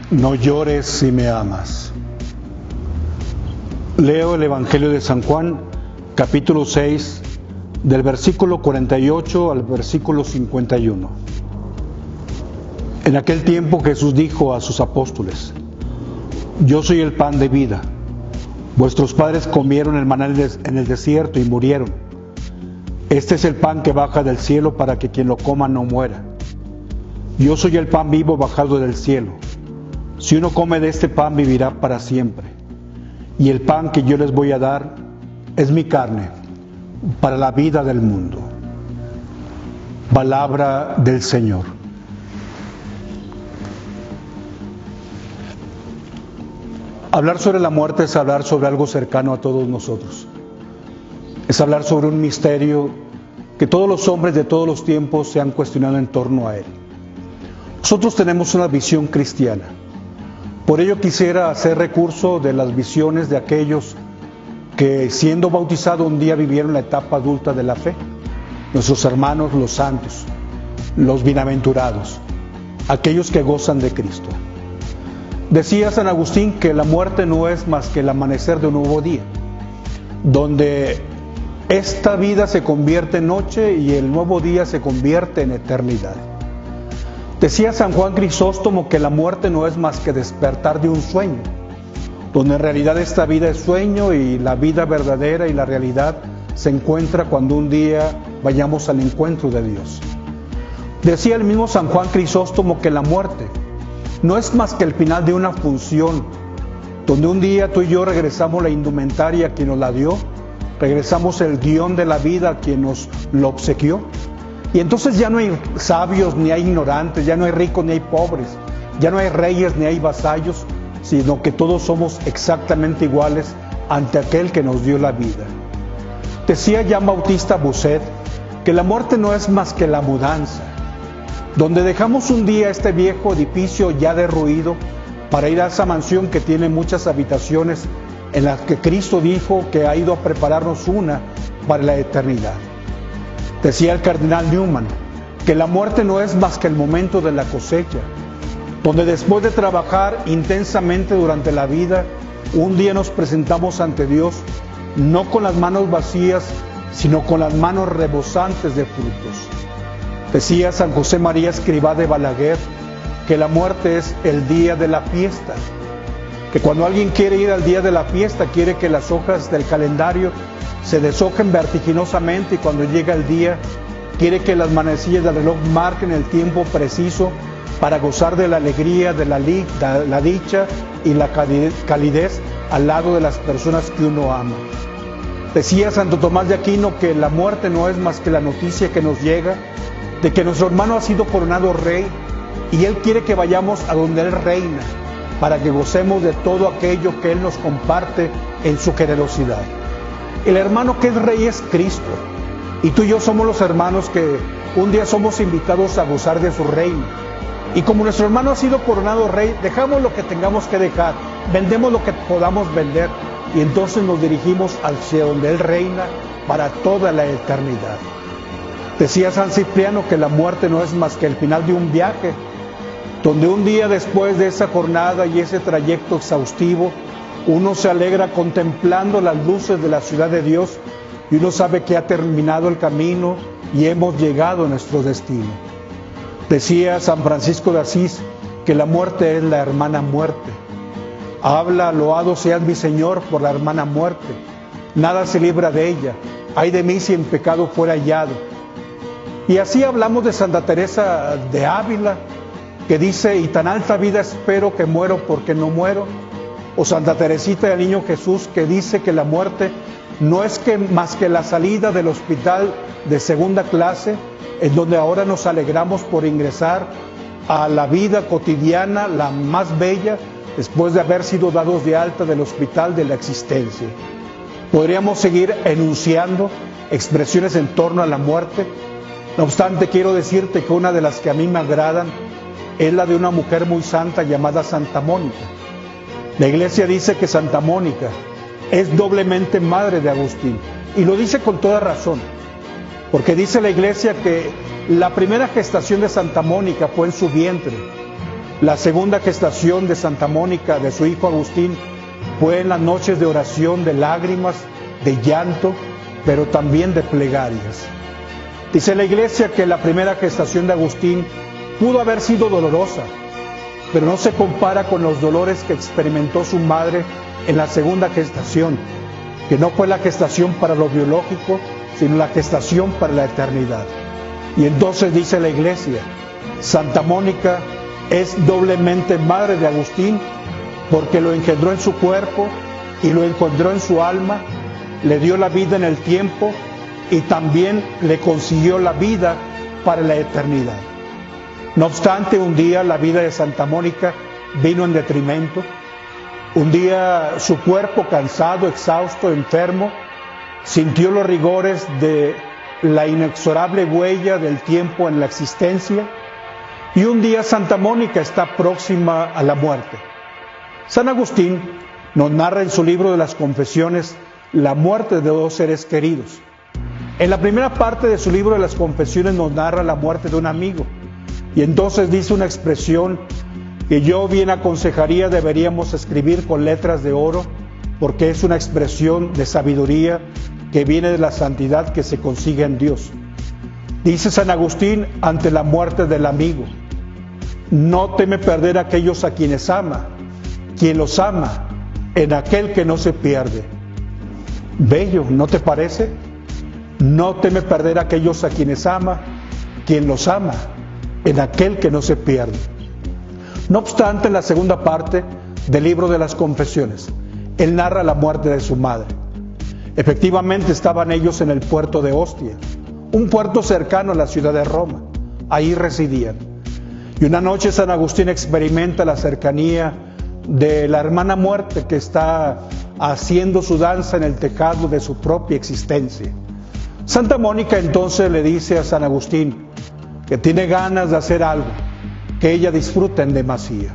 No llores si me amas. Leo el Evangelio de San Juan, capítulo 6, del versículo 48 al versículo 51. En aquel tiempo Jesús dijo a sus apóstoles: Yo soy el pan de vida. Vuestros padres comieron el maná en el desierto y murieron. Este es el pan que baja del cielo para que quien lo coma no muera. Yo soy el pan vivo bajado del cielo. Si uno come de este pan vivirá para siempre. Y el pan que yo les voy a dar es mi carne para la vida del mundo. Palabra del Señor. Hablar sobre la muerte es hablar sobre algo cercano a todos nosotros. Es hablar sobre un misterio que todos los hombres de todos los tiempos se han cuestionado en torno a él. Nosotros tenemos una visión cristiana. Por ello quisiera hacer recurso de las visiones de aquellos que, siendo bautizados, un día vivieron la etapa adulta de la fe. Nuestros hermanos, los santos, los bienaventurados, aquellos que gozan de Cristo. Decía San Agustín que la muerte no es más que el amanecer de un nuevo día, donde esta vida se convierte en noche y el nuevo día se convierte en eternidad. Decía San Juan Crisóstomo que la muerte no es más que despertar de un sueño, donde en realidad esta vida es sueño y la vida verdadera y la realidad se encuentra cuando un día vayamos al encuentro de Dios. Decía el mismo San Juan Crisóstomo que la muerte no es más que el final de una función, donde un día tú y yo regresamos la indumentaria a quien nos la dio, regresamos el guión de la vida a quien nos lo obsequió. Y entonces ya no hay sabios ni hay ignorantes, ya no hay ricos ni hay pobres, ya no hay reyes ni hay vasallos, sino que todos somos exactamente iguales ante aquel que nos dio la vida. Decía Jean Bautista Bousset que la muerte no es más que la mudanza, donde dejamos un día este viejo edificio ya derruido para ir a esa mansión que tiene muchas habitaciones, en las que Cristo dijo que ha ido a prepararnos una para la eternidad. Decía el cardenal Newman que la muerte no es más que el momento de la cosecha, donde después de trabajar intensamente durante la vida, un día nos presentamos ante Dios, no con las manos vacías, sino con las manos rebosantes de frutos. Decía San José María Escrivá de Balaguer que la muerte es el día de la fiesta, que cuando alguien quiere ir al día de la fiesta, quiere que las hojas del calendario se deshojen vertiginosamente, y cuando llega el día, quiere que las manecillas del reloj marquen el tiempo preciso para gozar de la alegría, de la dicha y la calidez al lado de las personas que uno ama. Decía Santo Tomás de Aquino que la muerte no es más que la noticia que nos llega de que nuestro hermano ha sido coronado rey y él quiere que vayamos a donde él reina para que gocemos de todo aquello que él nos comparte en su generosidad. El hermano que es rey es Cristo, y tú y yo somos los hermanos que un día somos invitados a gozar de su reino. Y como nuestro hermano ha sido coronado rey, dejamos lo que tengamos que dejar, vendemos lo que podamos vender, y entonces nos dirigimos hacia donde él reina para toda la eternidad. Decía San Cipriano que la muerte no es más que el final de un viaje, donde un día después de esa jornada y ese trayecto exhaustivo, uno se alegra contemplando las luces de la ciudad de Dios y uno sabe que ha terminado el camino y hemos llegado a nuestro destino. Decía San Francisco de Asís que la muerte es la hermana muerte. Habla, loado seas mi Señor por la hermana muerte. Nada se libra de ella. Ay de mí si en pecado fuera hallado. Y así hablamos de Santa Teresa de Ávila, que dice: y tan alta vida espero que muero porque no muero. O Santa Teresita del Niño Jesús, que dice que la muerte no es más que la salida del hospital de segunda clase, en donde ahora nos alegramos por ingresar a la vida cotidiana, la más bella, después de haber sido dados de alta del hospital de la existencia. Podríamos seguir enunciando expresiones en torno a la muerte. No obstante, quiero decirte que una de las que a mí me agradan es la de una mujer muy santa llamada Santa Mónica. La Iglesia dice que Santa Mónica es doblemente madre de Agustín, y lo dice con toda razón, porque dice la Iglesia que la primera gestación de Santa Mónica fue en su vientre, La segunda gestación de Santa Mónica, de su hijo Agustín, fue en las noches de oración, de lágrimas, de llanto, pero también de plegarias. Dice la Iglesia que la primera gestación de Agustín pudo haber sido dolorosa, pero no se compara con los dolores que experimentó su madre en la segunda gestación, que no fue la gestación para lo biológico, sino la gestación para la eternidad. Y entonces dice la Iglesia, Santa Mónica es doblemente madre de Agustín, porque lo engendró en su cuerpo y lo engendró en su alma, le dio la vida en el tiempo y también le consiguió la vida para la eternidad. No obstante, un día la vida de Santa Mónica vino en detrimento. Un día su cuerpo, cansado, exhausto, enfermo, sintió los rigores de la inexorable huella del tiempo en la existencia, y un día Santa Mónica está próxima a la muerte. San Agustín nos narra en su libro de las Confesiones la muerte de dos seres queridos. En la primera parte de su libro de las Confesiones nos narra la muerte de un amigo, y entonces dice una expresión que yo bien aconsejaría deberíamos escribir con letras de oro, porque es una expresión de sabiduría que viene de la santidad que se consigue en Dios. Dice San Agustín ante la muerte del amigo: no teme perder a aquellos a quienes ama, quien los ama en aquel que no se pierde. Bello, ¿no te parece? No teme perder a aquellos a quienes ama, quien los ama en aquel que no se pierde. No obstante, en la segunda parte del libro de las Confesiones, él narra la muerte de su madre. Efectivamente, estaban ellos en el puerto de Ostia, un puerto cercano a la ciudad de Roma. Ahí residían. Y una noche San Agustín experimenta la cercanía de la hermana muerte que está haciendo su danza en el tejado de su propia existencia. Santa Mónica entonces le dice a San Agustín que tiene ganas de hacer algo que ella disfruta en demasía.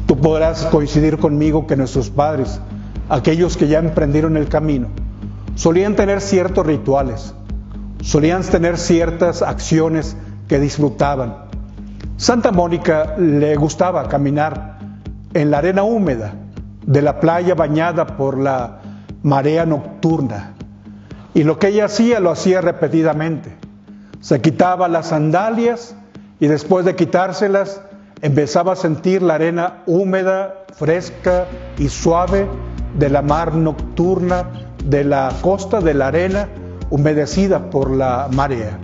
Tú podrás coincidir conmigo que nuestros padres, aquellos que ya emprendieron el camino, solían tener ciertos rituales, solían tener ciertas acciones que disfrutaban. Santa Mónica le gustaba caminar en la arena húmeda de la playa bañada por la marea nocturna, y lo que ella hacía lo hacía repetidamente. Se quitaba las sandalias y después de quitárselas empezaba a sentir la arena húmeda, fresca y suave de la mar nocturna, de la costa, de la arena humedecida por la marea.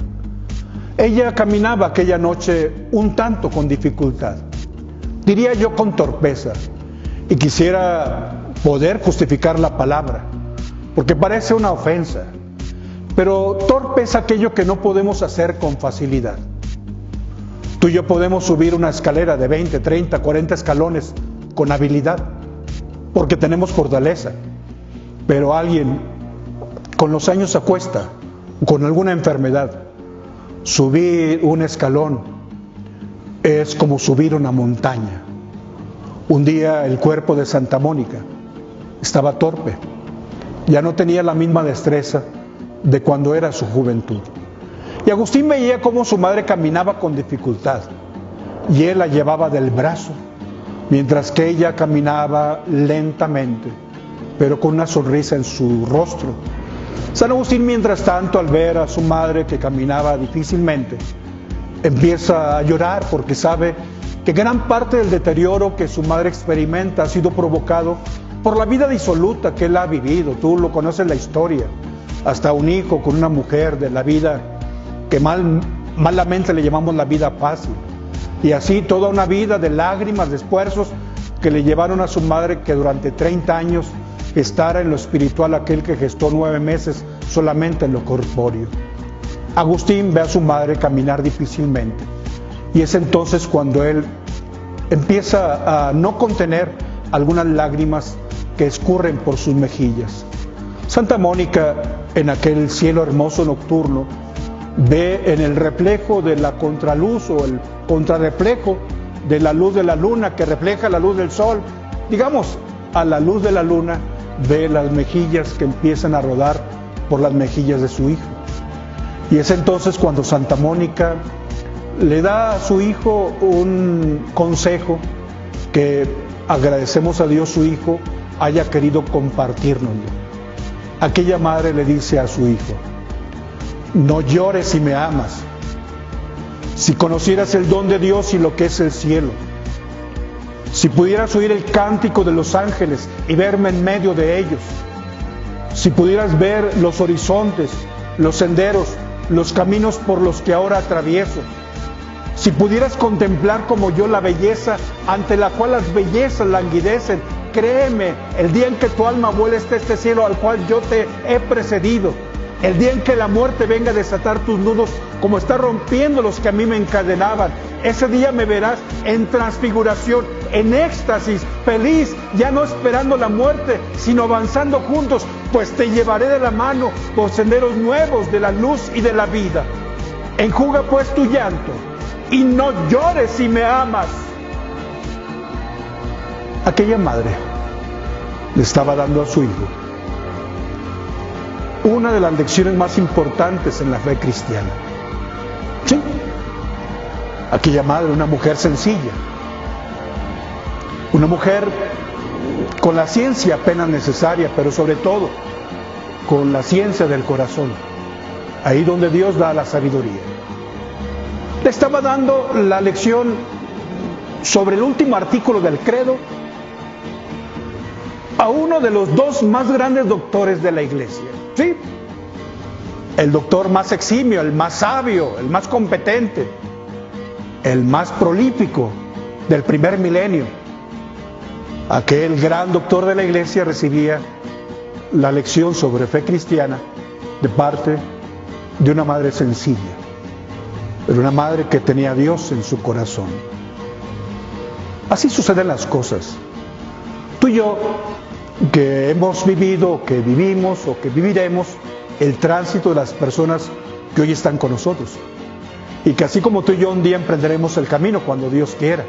Ella caminaba aquella noche un tanto con dificultad, diría yo con torpeza, y quisiera poder justificar la palabra, porque parece una ofensa, pero torpe es aquello que no podemos hacer con facilidad. Tú y yo podemos subir una escalera de 20, 30, 40 escalones con habilidad, porque tenemos fortaleza, pero alguien con los años se acuesta, con alguna enfermedad. Subir un escalón es como subir una montaña. Un día el cuerpo de Santa Mónica estaba torpe, ya no tenía la misma destreza de cuando era su juventud. Y Agustín veía cómo su madre caminaba con dificultad y él la llevaba del brazo, mientras que ella caminaba lentamente, pero con una sonrisa en su rostro. San Agustín, mientras tanto, al ver a su madre que caminaba difícilmente, empieza a llorar porque sabe que gran parte del deterioro que su madre experimenta ha sido provocado por la vida disoluta que él ha vivido. Tú lo conoces la historia, hasta un hijo con una mujer, de la vida que malamente le llamamos la vida fácil, y así toda una vida de lágrimas, de esfuerzos que le llevaron a su madre que durante 30 años gestara en lo espiritual aquel que gestó 9 meses solamente en lo corpóreo. Agustín ve a su madre caminar difícilmente, y es entonces cuando él empieza a no contener algunas lágrimas que escurren por sus mejillas. Santa Mónica, en aquel cielo hermoso nocturno, ve en el reflejo de la contraluz o el contrarreflejo de la luz de la luna que refleja la luz del sol, digamos, a la luz de la luna, ve las mejillas que empiezan a rodar por las mejillas de su hijo. Y es entonces cuando Santa Mónica le da a su hijo un consejo que agradecemos a Dios su hijo haya querido compartirnoslo. Aquella madre le dice a su hijo: no llores si me amas. Si conocieras el don de Dios y lo que es el cielo, si pudieras oír el cántico de los ángeles y verme en medio de ellos, si pudieras ver los horizontes, los senderos, los caminos por los que ahora atravieso, si pudieras contemplar como yo la belleza ante la cual las bellezas languidecen, créeme, el día en que tu alma vuele hasta este cielo al cual yo te he precedido, el día en que la muerte venga a desatar tus nudos como está rompiendo los que a mí me encadenaban, ese día me verás en transfiguración, en éxtasis, feliz, ya no esperando la muerte, sino avanzando juntos, pues te llevaré de la mano por senderos nuevos de la luz y de la vida. Enjuga pues tu llanto y no llores si me amas. Aquella madre le estaba dando a su hijo una de las lecciones más importantes en la fe cristiana. Sí, aquella madre, una mujer sencilla, una mujer con la ciencia apenas necesaria, pero sobre todo con la ciencia del corazón, ahí donde Dios da la sabiduría. Le estaba dando la lección sobre el último artículo del credo a uno de los dos más grandes doctores de la iglesia. Sí, el doctor más eximio, el más sabio, el más competente, el más prolífico del primer milenio. Aquel gran doctor de la iglesia recibía la lección sobre fe cristiana de parte de una madre sencilla, pero una madre que tenía a Dios en su corazón. Así suceden las cosas. Tú y yo, que hemos vivido, que vivimos o que viviremos el tránsito de las personas que hoy están con nosotros, y que así como tú y yo un día emprenderemos el camino cuando Dios quiera.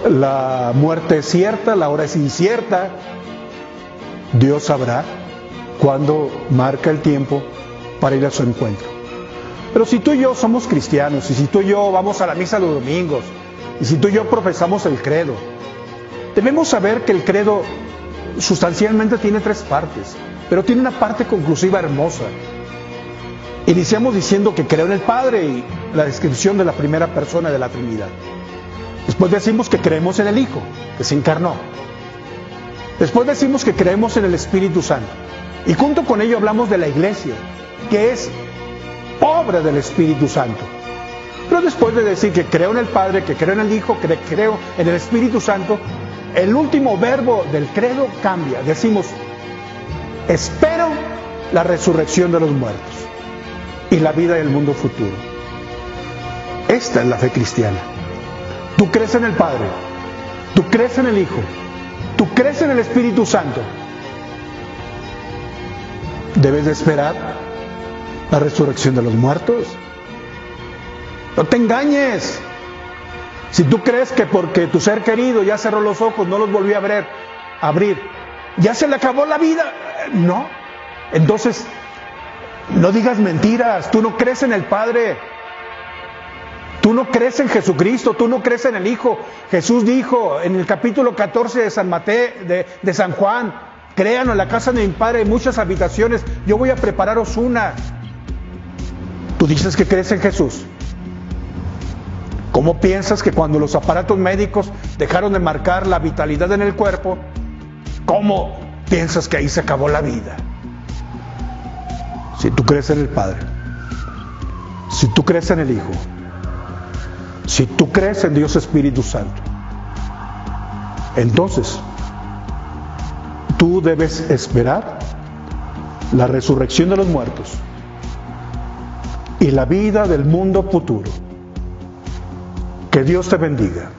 La muerte es cierta, la hora es incierta. Dios sabrá cuándo marca el tiempo para ir a su encuentro. Pero si tú y yo somos cristianos, y si tú y yo vamos a la misa los domingos, y si tú y yo profesamos el credo, debemos saber que el credo sustancialmente tiene tres partes, pero tiene una parte conclusiva hermosa. Iniciamos diciendo que creo en el Padre y la descripción de la primera persona de la Trinidad. Después decimos que creemos en el Hijo, que se encarnó. Después decimos que creemos en el Espíritu Santo. Y junto con ello hablamos de la Iglesia, que es obra del Espíritu Santo. Pero después de decir que creo en el Padre, que creo en el Hijo, que creo en el Espíritu Santo, el último verbo del credo cambia. Decimos: espero la resurrección de los muertos y la vida del mundo futuro. Esta es la fe cristiana. Tú crees en el Padre, tú crees en el Hijo, tú crees en el Espíritu Santo. Debes de esperar la resurrección de los muertos. No te engañes. Si tú crees que porque tu ser querido ya cerró los ojos, no los volvió a abrir, ya se le acabó la vida, no. Entonces, no digas mentiras. Tú no crees en el Padre, tú no crees en Jesucristo, tú no crees en el Hijo. Jesús dijo en el capítulo 14 de San Mateo, de San Juan: créanlo, en la casa de mi Padre hay muchas habitaciones, yo voy a prepararos una. Tú dices que crees en Jesús. ¿Cómo piensas que cuando los aparatos médicos dejaron de marcar la vitalidad en el cuerpo, cómo piensas que ahí se acabó la vida? Si tú crees en el Padre, si tú crees en el Hijo, si tú crees en Dios Espíritu Santo, entonces tú debes esperar la resurrección de los muertos y la vida del mundo futuro. Que Dios te bendiga.